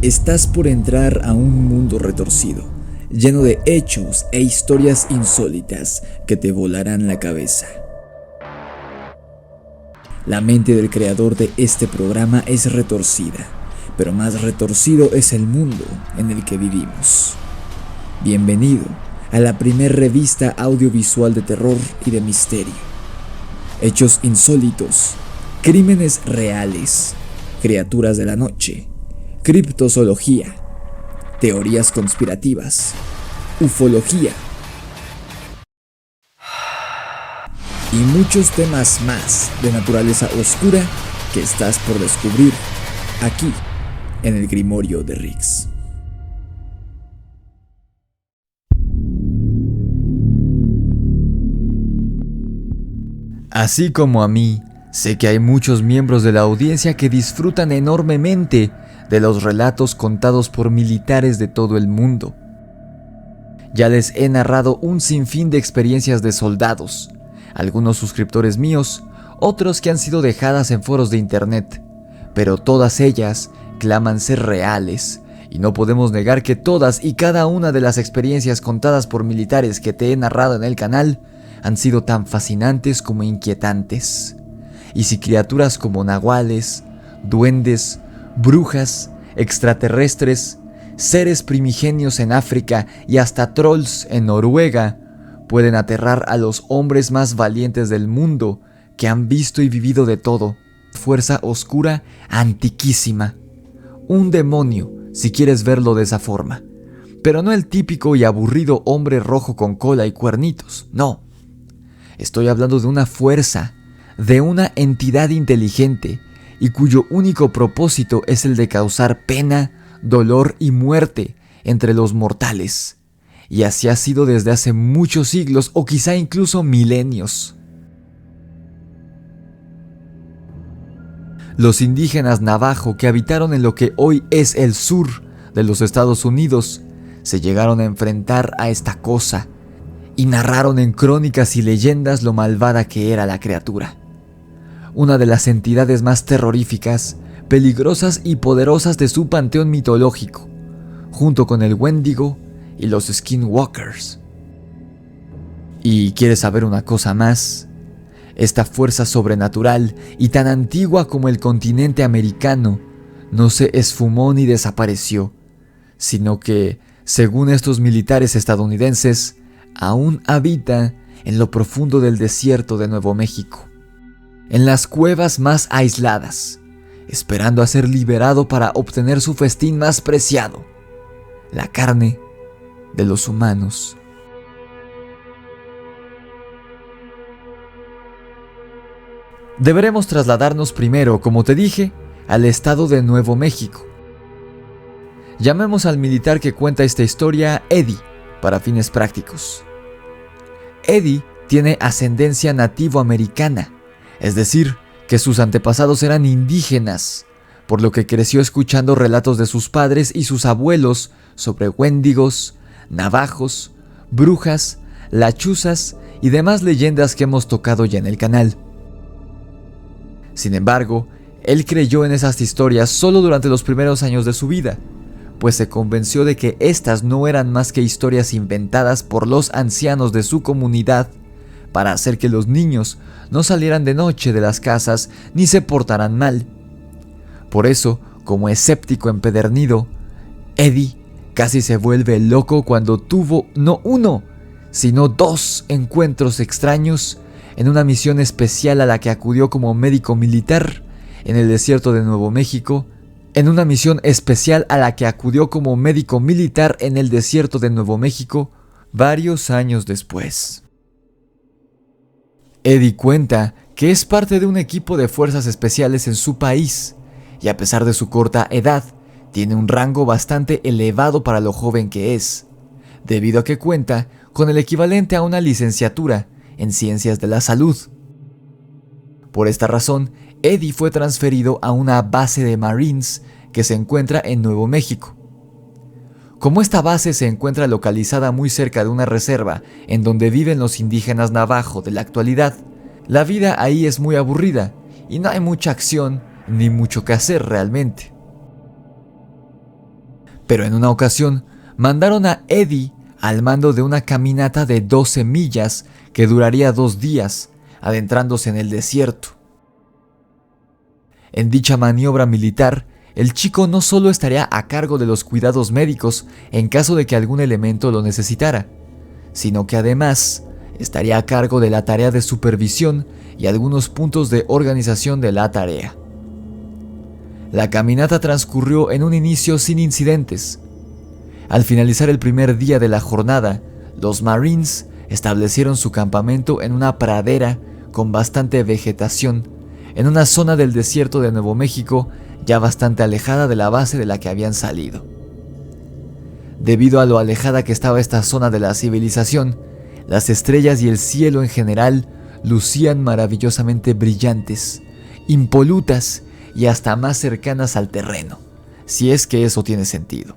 Estás por entrar a un mundo retorcido, lleno de hechos e historias insólitas que te volarán la cabeza. La mente del creador de este programa es retorcida, pero más retorcido es el mundo en el que vivimos. Bienvenido a la primer revista audiovisual de terror y de misterio. Hechos insólitos, crímenes reales, criaturas de la noche, criptozoología, teorías conspirativas, ufología y muchos temas más de naturaleza oscura que estás por descubrir aquí en el Grimorio de Riggs. Así como a mí, sé que hay muchos miembros de la audiencia que disfrutan enormemente de los relatos contados por militares de todo el mundo. Ya les he narrado un sinfín de experiencias de soldados, algunos suscriptores míos, otros que han sido dejadas en foros de internet, pero todas ellas claman ser reales, y no podemos negar que todas y cada una de las experiencias contadas por militares que te he narrado en el canal han sido tan fascinantes como inquietantes. Y si criaturas como nahuales, duendes, brujas, extraterrestres, seres primigenios en África y hasta trolls en Noruega pueden aterrar a los hombres más valientes del mundo que han visto y vivido de todo, fuerza oscura antiquísima, un demonio si quieres verlo de esa forma, pero no el típico y aburrido hombre rojo con cola y cuernitos, no. Estoy hablando de una fuerza, de una entidad inteligente y cuyo único propósito es el de causar pena, dolor y muerte entre los mortales. Y así ha sido desde hace muchos siglos o quizá incluso milenios. Los indígenas navajo que habitaron en lo que hoy es el sur de los Estados Unidos se llegaron a enfrentar a esta cosa y narraron en crónicas y leyendas lo malvada que era la criatura. Una de las entidades más terroríficas, peligrosas y poderosas de su panteón mitológico, junto con el Wendigo y los Skinwalkers. ¿Y quieres saber una cosa más? Esta fuerza sobrenatural y tan antigua como el continente americano no se esfumó ni desapareció, sino que, según estos militares estadounidenses, aún habita en lo profundo del desierto de Nuevo México, en las cuevas más aisladas, esperando a ser liberado para obtener su festín más preciado, la carne de los humanos. Deberemos trasladarnos primero, como te dije, al estado de Nuevo México. Llamemos al militar que cuenta esta historia Eddie, para fines prácticos. Eddie tiene ascendencia nativoamericana, es decir, que sus antepasados eran indígenas, por lo que creció escuchando relatos de sus padres y sus abuelos sobre wendigos, navajos, brujas, lachuzas y demás leyendas que hemos tocado ya en el canal. Sin embargo, él creyó en esas historias solo durante los primeros años de su vida, pues se convenció de que estas no eran más que historias inventadas por los ancianos de su comunidad para hacer que los niños no salieran de noche de las casas ni se portaran mal. Por eso, como escéptico empedernido, Eddie casi se vuelve loco cuando tuvo no uno, sino 2 encuentros extraños en una misión especial a la que acudió como médico militar en el desierto de Nuevo México, varios años después. Eddie cuenta que es parte de un equipo de fuerzas especiales en su país, y a pesar de su corta edad, tiene un rango bastante elevado para lo joven que es, debido a que cuenta con el equivalente a una licenciatura en Ciencias de la Salud. Por esta razón, Eddie fue transferido a una base de Marines que se encuentra en Nuevo México. Como esta base se encuentra localizada muy cerca de una reserva en donde viven los indígenas navajo de la actualidad, la vida ahí es muy aburrida y no hay mucha acción ni mucho que hacer realmente. Pero en una ocasión mandaron a Eddie al mando de una caminata de 12 millas que duraría 2 días, adentrándose en el desierto. En dicha maniobra militar, el chico no solo estaría a cargo de los cuidados médicos en caso de que algún elemento lo necesitara, sino que además estaría a cargo de la tarea de supervisión y algunos puntos de organización de la tarea. La caminata transcurrió en un inicio sin incidentes. Al finalizar el primer día de la jornada, los Marines establecieron su campamento en una pradera con bastante vegetación, en una zona del desierto de Nuevo México ya bastante alejada de la base de la que habían salido. Debido a lo alejada que estaba esta zona de la civilización, las estrellas y el cielo en general lucían maravillosamente brillantes, impolutas y hasta más cercanas al terreno, si es que eso tiene sentido.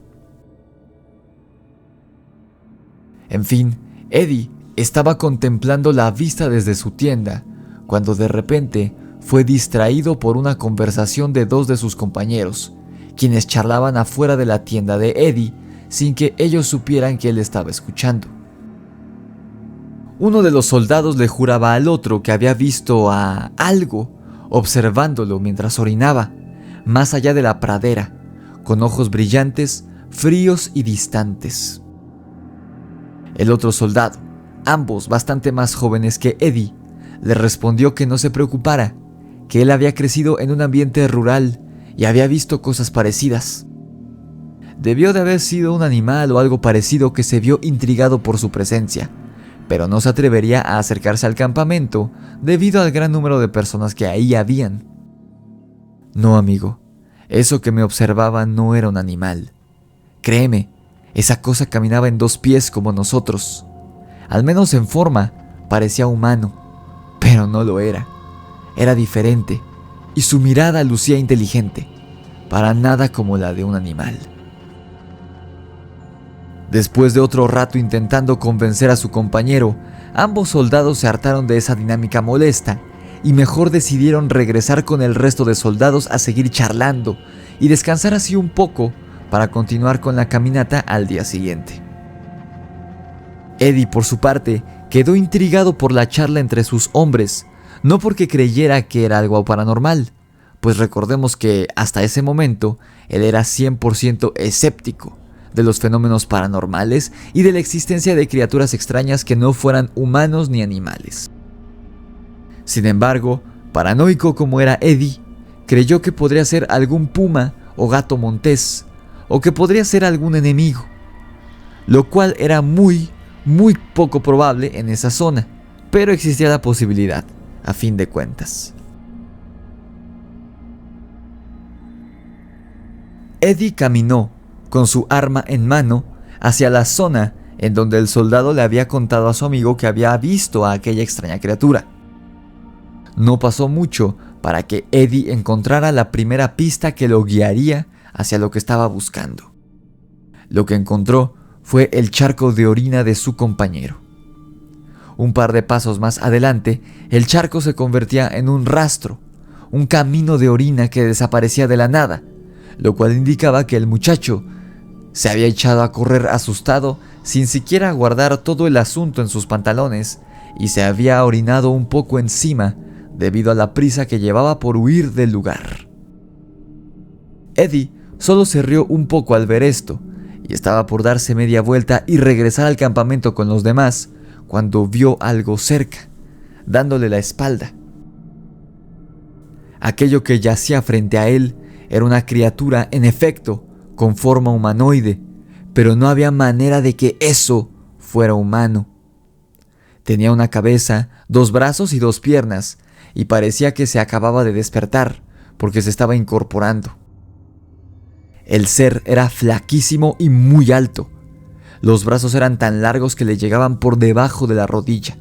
En fin, Eddie estaba contemplando la vista desde su tienda, cuando de repente fue distraído por una conversación de 2 de sus compañeros, quienes charlaban afuera de la tienda de Eddie sin que ellos supieran que él estaba escuchando. Uno de los soldados le juraba al otro que había visto a algo observándolo mientras orinaba, más allá de la pradera, con ojos brillantes, fríos y distantes. El otro soldado, ambos bastante más jóvenes que Eddie, le respondió que no se preocupara, que él había crecido en un ambiente rural y había visto cosas parecidas. Debió de haber sido un animal o algo parecido que se vio intrigado por su presencia, pero no se atrevería a acercarse al campamento debido al gran número de personas que ahí habían. No, amigo, eso que me observaba no era un animal. Créeme, esa cosa caminaba en 2 pies como nosotros. Al menos en forma, parecía humano, pero no lo era. Era diferente, y su mirada lucía inteligente, para nada como la de un animal. Después de otro rato intentando convencer a su compañero, ambos soldados se hartaron de esa dinámica molesta y mejor decidieron regresar con el resto de soldados a seguir charlando y descansar así un poco para continuar con la caminata al día siguiente. Eddie, por su parte, quedó intrigado por la charla entre sus hombres, no porque creyera que era algo paranormal, pues recordemos que hasta ese momento él era 100% escéptico de los fenómenos paranormales y de la existencia de criaturas extrañas que no fueran humanos ni animales. Sin embargo, paranoico como era Eddie, creyó que podría ser algún puma o gato montés, o que podría ser algún enemigo, lo cual era muy poco probable en esa zona, pero existía la posibilidad, a fin de cuentas. Eddie caminó, con su arma en mano, hacia la zona en donde el soldado le había contado a su amigo que había visto a aquella extraña criatura. No pasó mucho para que Eddie encontrara la primera pista que lo guiaría hacia lo que estaba buscando. Lo que encontró fue el charco de orina de su compañero. Un par de pasos más adelante, el charco se convertía en un rastro, un camino de orina que desaparecía de la nada, lo cual indicaba que el muchacho se había echado a correr asustado sin siquiera guardar todo el asunto en sus pantalones y se había orinado un poco encima debido a la prisa que llevaba por huir del lugar. Eddie solo se rió un poco al ver esto y estaba por darse media vuelta y regresar al campamento con los demás cuando vio algo cerca, dándole la espalda. Aquello que yacía frente a él era una criatura, en efecto, con forma humanoide, pero no había manera de que eso fuera humano. Tenía una cabeza, 2 brazos y 2 piernas, y parecía que se acababa de despertar, porque se estaba incorporando. El ser era flaquísimo y muy alto. Los brazos eran tan largos que le llegaban por debajo de la rodilla.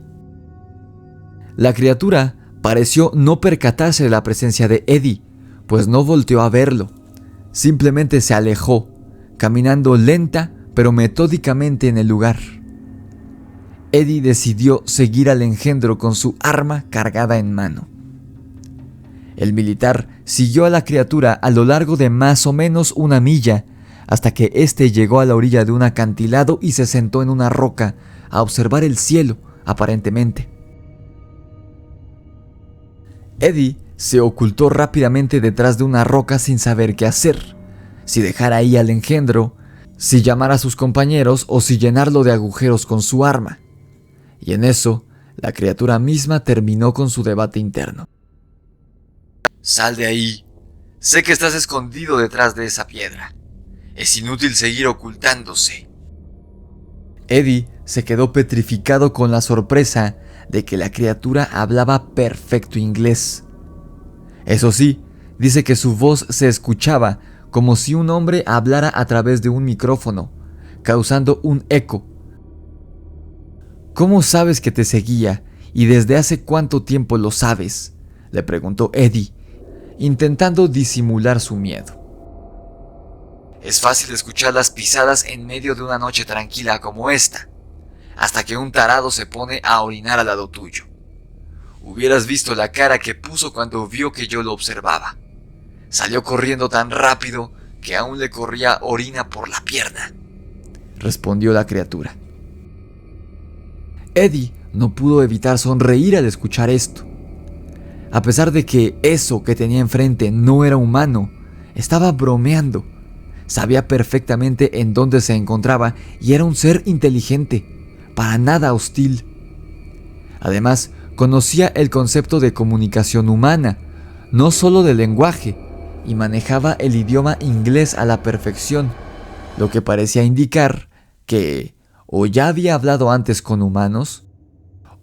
La criatura pareció no percatarse de la presencia de Eddie, pues no volteó a verlo. Simplemente se alejó, caminando lenta pero metódicamente en el lugar. Eddie decidió seguir al engendro con su arma cargada en mano. El militar siguió a la criatura a lo largo de más o menos 1 milla, hasta que éste llegó a la orilla de un acantilado y se sentó en una roca a observar el cielo, aparentemente. Eddie se ocultó rápidamente detrás de una roca sin saber qué hacer, si dejar ahí al engendro, si llamar a sus compañeros o si llenarlo de agujeros con su arma. Y en eso, la criatura misma terminó con su debate interno. Sal de ahí. Sé que estás escondido detrás de esa piedra. Es inútil seguir ocultándose. Eddie se quedó petrificado con la sorpresa de que la criatura hablaba perfecto inglés. Eso sí, dice que su voz se escuchaba como si un hombre hablara a través de un micrófono, causando un eco. ¿Cómo sabes que te seguía y desde hace cuánto tiempo lo sabes?, le preguntó Eddie, intentando disimular su miedo. Es fácil escuchar las pisadas en medio de una noche tranquila como esta, hasta que un tarado se pone a orinar al lado tuyo. Hubieras visto la cara que puso cuando vio que yo lo observaba. Salió corriendo tan rápido que aún le corría orina por la pierna, respondió la criatura. Eddie no pudo evitar sonreír al escuchar esto. A pesar de que eso que tenía enfrente no era humano, estaba bromeando. Sabía perfectamente en dónde se encontraba y era un ser inteligente, para nada hostil. Además, conocía el concepto de comunicación humana, no solo del lenguaje, y manejaba el idioma inglés a la perfección, lo que parecía indicar que o ya había hablado antes con humanos,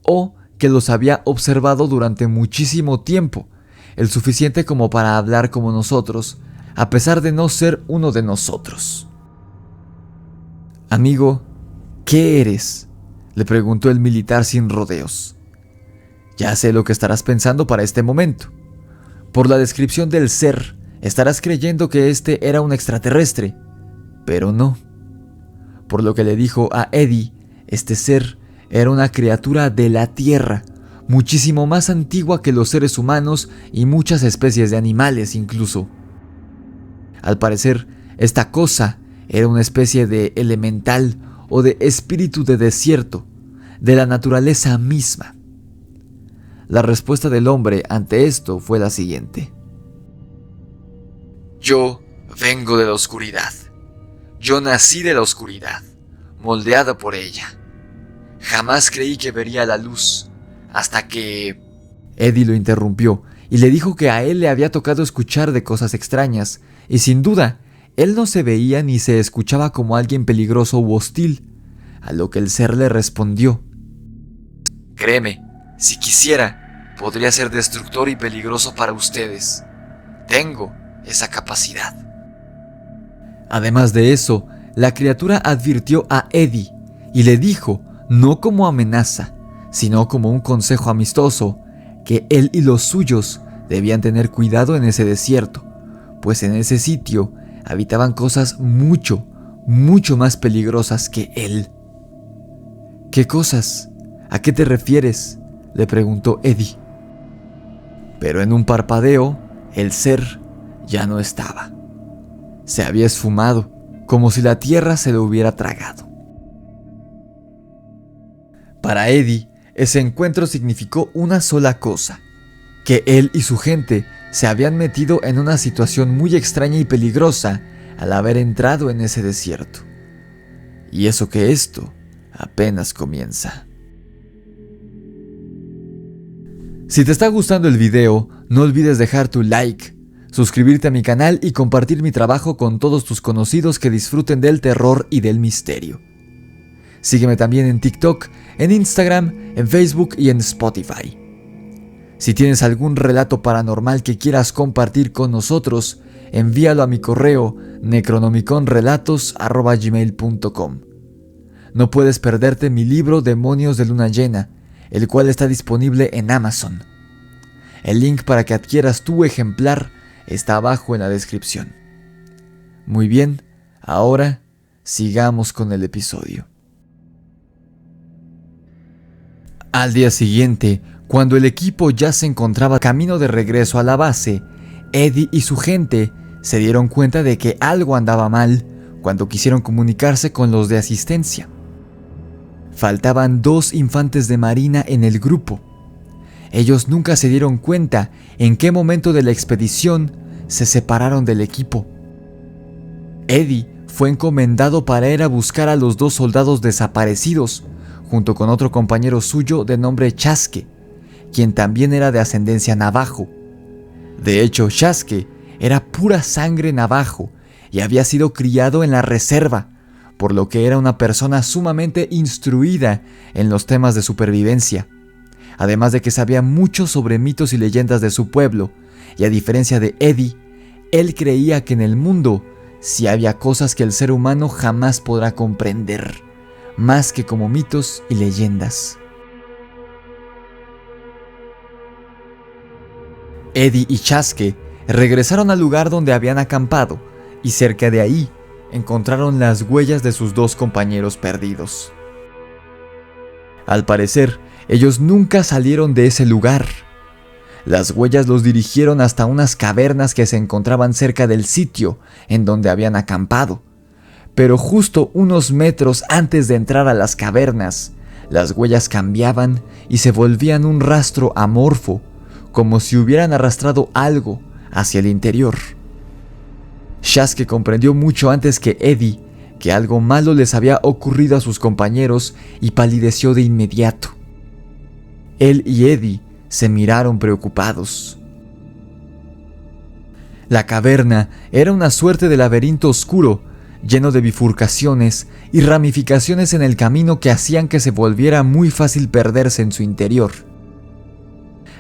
o que los había observado durante muchísimo tiempo, el suficiente como para hablar como nosotros, a pesar de no ser uno de nosotros. Amigo, ¿qué eres?, le preguntó el militar sin rodeos. Ya sé lo que estarás pensando para este momento. Por la descripción del ser, estarás creyendo que este era un extraterrestre, pero no. Por lo que le dijo a Eddie, este ser era una criatura de la Tierra, muchísimo más antigua que los seres humanos y muchas especies de animales incluso. Al parecer, esta cosa era una especie de elemental o de espíritu de desierto, de la naturaleza misma. La respuesta del hombre ante esto fue la siguiente. Yo vengo de la oscuridad. Yo nací de la oscuridad, moldeado por ella. Jamás creí que vería la luz, hasta que... Eddie lo interrumpió y le dijo que a él le había tocado escuchar de cosas extrañas, y sin duda, él no se veía ni se escuchaba como alguien peligroso u hostil, a lo que el ser le respondió. Créeme, si quisiera, podría ser destructor y peligroso para ustedes. Tengo esa capacidad. Además de eso, la criatura advirtió a Eddie y le dijo, no como amenaza, sino como un consejo amistoso, que él y los suyos debían tener cuidado en ese desierto, pues en ese sitio habitaban cosas mucho, mucho más peligrosas que él. ¿Qué cosas? ¿A qué te refieres?, le preguntó Eddie. Pero en un parpadeo, el ser ya no estaba. Se había esfumado, como si la tierra se lo hubiera tragado. Para Eddie, ese encuentro significó una sola cosa: que él y su gente se habían metido en una situación muy extraña y peligrosa al haber entrado en ese desierto. Y eso que esto apenas comienza. Si te está gustando el video, no olvides dejar tu like, suscribirte a mi canal y compartir mi trabajo con todos tus conocidos que disfruten del terror y del misterio. Sígueme también en TikTok, en Instagram, en Facebook y en Spotify. Si tienes algún relato paranormal que quieras compartir con nosotros, envíalo a mi correo necronomiconrelatos@gmail.com. No puedes perderte mi libro Demonios de Luna Llena, el cual está disponible en Amazon. El link para que adquieras tu ejemplar está abajo en la descripción. Muy bien, ahora sigamos con el episodio. Al día siguiente, cuando el equipo ya se encontraba camino de regreso a la base, Eddie y su gente se dieron cuenta de que algo andaba mal cuando quisieron comunicarse con los de asistencia. Faltaban 2 infantes de marina en el grupo. Ellos nunca se dieron cuenta en qué momento de la expedición se separaron del equipo. Eddie fue encomendado para ir a buscar a los 2 soldados desaparecidos, junto con otro compañero suyo de nombre Chasque, quien también era de ascendencia navajo. De hecho, Chasque era pura sangre navajo y había sido criado en la reserva, por lo que era una persona sumamente instruida en los temas de supervivencia, además de que sabía mucho sobre mitos y leyendas de su pueblo, y a diferencia de Eddie, él creía que en el mundo sí había cosas que el ser humano jamás podrá comprender, más que como mitos y leyendas. Eddie y Chasque regresaron al lugar donde habían acampado, y cerca de ahí encontraron las huellas de sus 2 compañeros perdidos. Al parecer, ellos nunca salieron de ese lugar. Las huellas los dirigieron hasta unas cavernas que se encontraban cerca del sitio en donde habían acampado. Pero justo unos metros antes de entrar a las cavernas, las huellas cambiaban y se volvían un rastro amorfo, como si hubieran arrastrado algo hacia el interior. Chasque comprendió mucho antes que Eddie que algo malo les había ocurrido a sus compañeros y palideció de inmediato. Él y Eddie se miraron preocupados. La caverna era una suerte de laberinto oscuro, lleno de bifurcaciones y ramificaciones en el camino que hacían que se volviera muy fácil perderse en su interior.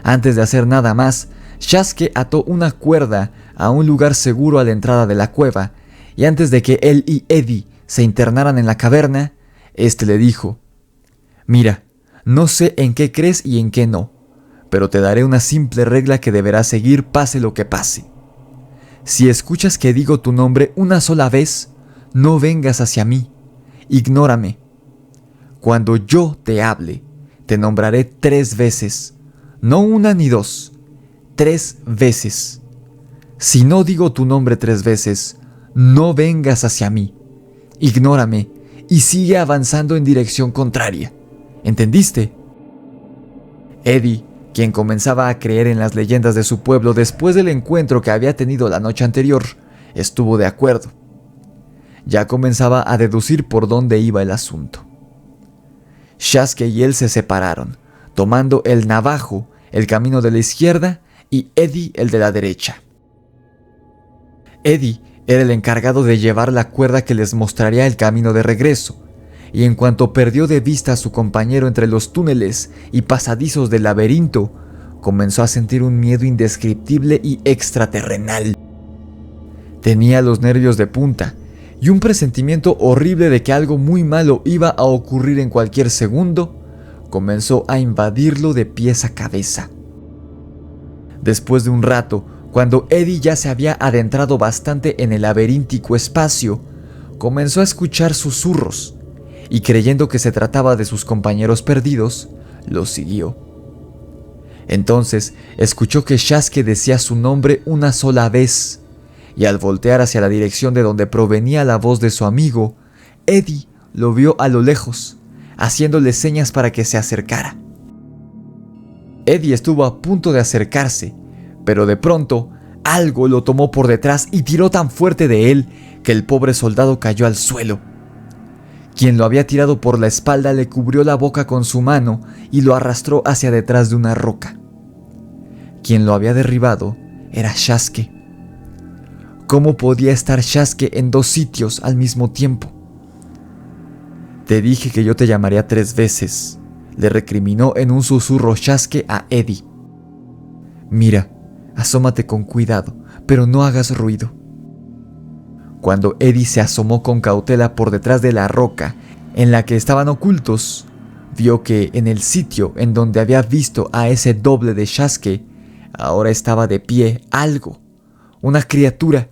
Antes de hacer nada más, Chasque ató una cuerda a un lugar seguro a la entrada de la cueva, y antes de que él y Eddie se internaran en la caverna, este le dijo: «Mira, no sé en qué crees y en qué no, pero te daré una simple regla que deberás seguir pase lo que pase. Si escuchas que digo tu nombre una sola vez, no vengas hacia mí, ignórame. Cuando yo te hable, te nombraré 3 veces, no 1 ni 2, 3 veces. Si no digo tu nombre 3 veces, no vengas hacia mí, ignórame y sigue avanzando en dirección contraria. ¿Entendiste?» Eddie, quien comenzaba a creer en las leyendas de su pueblo después del encuentro que había tenido la noche anterior, estuvo de acuerdo. Ya comenzaba a deducir por dónde iba el asunto. Chasque y él se separaron, tomando el navajo el camino de la izquierda y Eddie el de la derecha. Eddie era el encargado de llevar la cuerda que les mostraría el camino de regreso, y en cuanto perdió de vista a su compañero entre los túneles y pasadizos del laberinto, comenzó a sentir un miedo indescriptible y extraterrenal. Tenía los nervios de punta y un presentimiento horrible de que algo muy malo iba a ocurrir en cualquier segundo comenzó a invadirlo de pies a cabeza. Después de un rato, cuando Eddie ya se había adentrado bastante en el laberíntico espacio, comenzó a escuchar susurros, y creyendo que se trataba de sus compañeros perdidos, los siguió. Entonces escuchó que Chasque decía su nombre una sola vez, y al voltear hacia la dirección de donde provenía la voz de su amigo, Eddie lo vio a lo lejos, haciéndole señas para que se acercara. Eddie estuvo a punto de acercarse, pero de pronto algo lo tomó por detrás y tiró tan fuerte de él que el pobre soldado cayó al suelo. Quien lo había tirado por la espalda le cubrió la boca con su mano y lo arrastró hacia detrás de una roca. Quien lo había derribado era Chasque. ¿Cómo podía estar Chasque en 2 sitios al mismo tiempo? «Te dije que yo te llamaría 3 veces», le recriminó en un susurro Chasque a Eddie. «Mira, asómate con cuidado, pero no hagas ruido». Cuando Eddie se asomó con cautela por detrás de la roca en la que estaban ocultos, vio que en el sitio en donde había visto a ese doble de Chasque, ahora estaba de pie algo, una criatura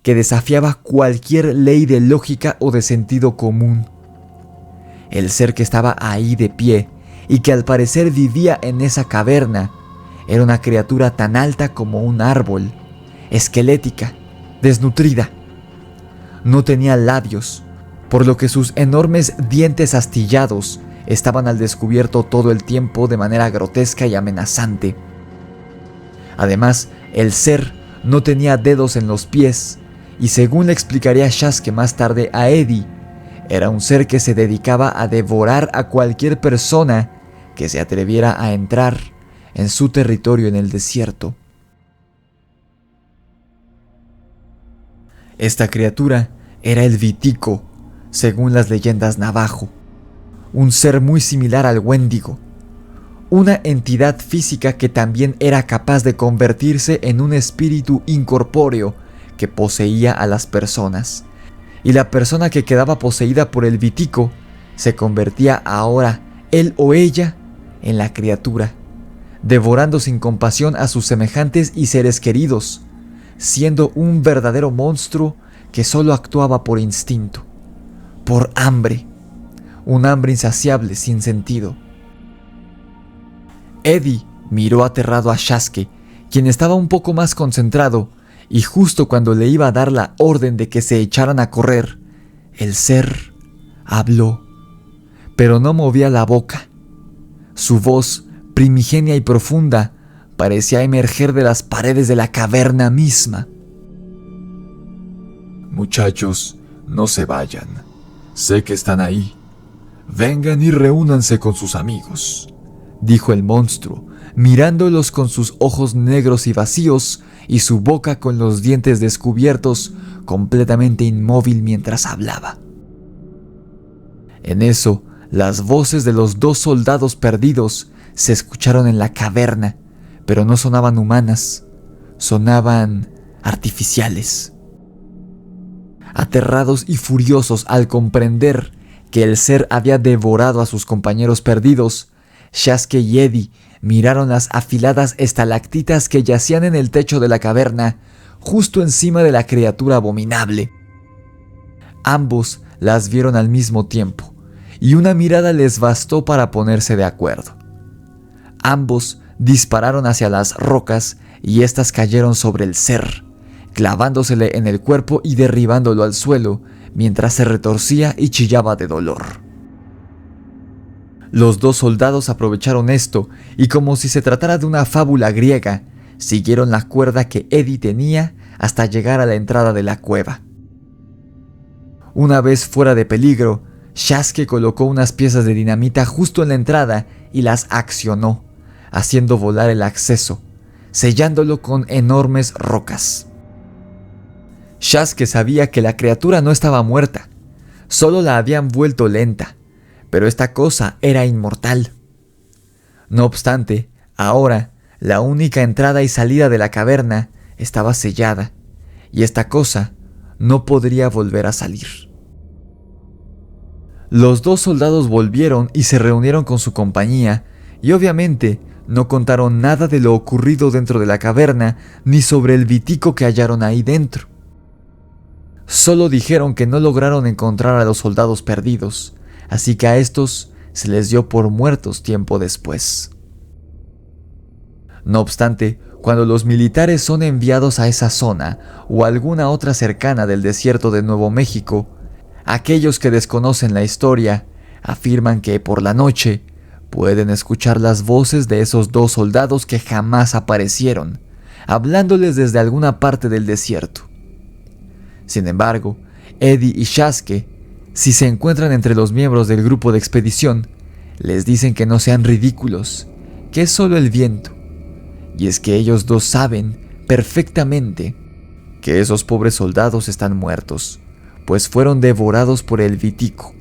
que desafiaba cualquier ley de lógica o de sentido común. El ser que estaba ahí de pie y que al parecer vivía en esa caverna era una criatura tan alta como un árbol, esquelética, desnutrida. no tenía labios, por lo que sus enormes dientes astillados estaban al descubierto todo el tiempo de manera grotesca y amenazante. Además, el ser no tenía dedos en los pies, y según le explicaría Sasuke más tarde a Eddie, era un ser que se dedicaba a devorar a cualquier persona que se atreviera a entrar en su territorio en el desierto. Esta criatura era el Vitico, según las leyendas navajo, un ser muy similar al Wendigo, una entidad física que también era capaz de convertirse en un espíritu incorpóreo que poseía a las personas, y la persona que quedaba poseída por el Vitico se convertía ahora, él o ella, en la criatura, devorando sin compasión a sus semejantes y seres queridos, siendo un verdadero monstruo que solo actuaba por instinto, por hambre, un hambre insaciable sin sentido. Eddie miró aterrado a Sasuke, quien estaba un poco más concentrado, y justo cuando le iba a dar la orden de que se echaran a correr, el ser habló, pero no movía la boca. Su voz, primigenia y profunda, parecía emerger de las paredes de la caverna misma. Muchachos, no se vayan. Sé que están ahí. Vengan y reúnanse con sus amigos, dijo el monstruo, mirándolos con sus ojos negros y vacíos y su boca con los dientes descubiertos, completamente inmóvil mientras hablaba. En eso, las voces de los 2 soldados perdidos se escucharon en la caverna, pero no sonaban humanas, sonaban artificiales. Aterrados y furiosos al comprender que el ser había devorado a sus compañeros perdidos, Sasuke y Eddie miraron las afiladas estalactitas que yacían en el techo de la caverna, justo encima de la criatura abominable. Ambos las vieron al mismo tiempo, y una mirada les bastó para ponerse de acuerdo. Ambos dispararon hacia las rocas y éstas cayeron sobre el ser, clavándosele en el cuerpo y derribándolo al suelo, mientras se retorcía y chillaba de dolor. Los 2 soldados aprovecharon esto y, como si se tratara de una fábula griega, siguieron la cuerda que Eddie tenía hasta llegar a la entrada de la cueva. Una vez fuera de peligro, Sasuke colocó unas piezas de dinamita justo en la entrada y las accionó, haciendo volar el acceso, sellándolo con enormes rocas. Sasuke sabía que la criatura no estaba muerta, solo la habían vuelto lenta, pero esta cosa era inmortal. No obstante, ahora la única entrada y salida de la caverna estaba sellada, y esta cosa no podría volver a salir. Los 2 soldados volvieron y se reunieron con su compañía, y obviamente no contaron nada de lo ocurrido dentro de la caverna ni sobre el Vitico que hallaron ahí dentro. Solo dijeron que no lograron encontrar a los soldados perdidos, así que a estos se les dio por muertos tiempo después. No obstante, cuando los militares son enviados a esa zona o alguna otra cercana del desierto de Nuevo México, aquellos que desconocen la historia afirman que por la noche pueden escuchar las voces de esos 2 soldados que jamás aparecieron, hablándoles desde alguna parte del desierto. Sin embargo, Eddie y Sasuke, si se encuentran entre los miembros del grupo de expedición, les dicen que no sean ridículos, que es solo el viento. Y es que ellos 2 saben perfectamente que esos pobres soldados están muertos, pues fueron devorados por el Vitico,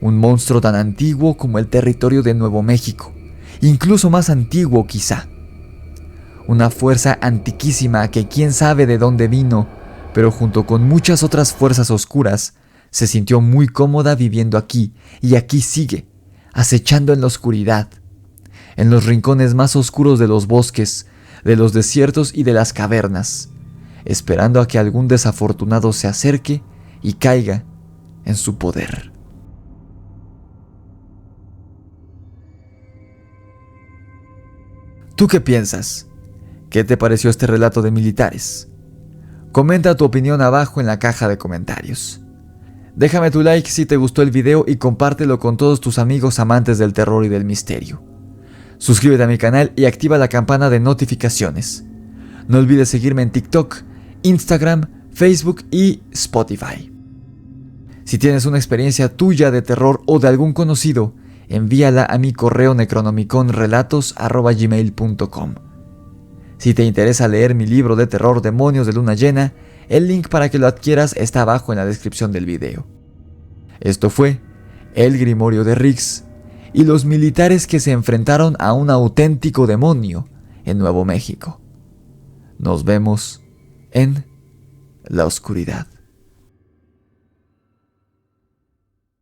un monstruo tan antiguo como el territorio de Nuevo México, incluso más antiguo quizá. Una fuerza antiquísima que quién sabe de dónde vino, pero junto con muchas otras fuerzas oscuras, se sintió muy cómoda viviendo aquí, y aquí sigue, acechando en la oscuridad, en los rincones más oscuros de los bosques, de los desiertos y de las cavernas, esperando a que algún desafortunado se acerque y caiga en su poder. ¿Tú qué piensas? ¿Qué te pareció este relato de militares? Comenta tu opinión abajo en la caja de comentarios. Déjame tu like si te gustó el video y compártelo con todos tus amigos amantes del terror y del misterio. Suscríbete a mi canal y activa la campana de notificaciones. No olvides seguirme en TikTok, Instagram, Facebook y Spotify. Si tienes una experiencia tuya de terror o de algún conocido, envíala a mi correo necronomiconrelatos@gmail.com. Si te interesa leer mi libro de terror Demonios de Luna Llena, el link para que lo adquieras está abajo en la descripción del video. Esto fue El Grimorio de Riggs y los militares que se enfrentaron a un auténtico demonio en Nuevo México. Nos vemos en la oscuridad.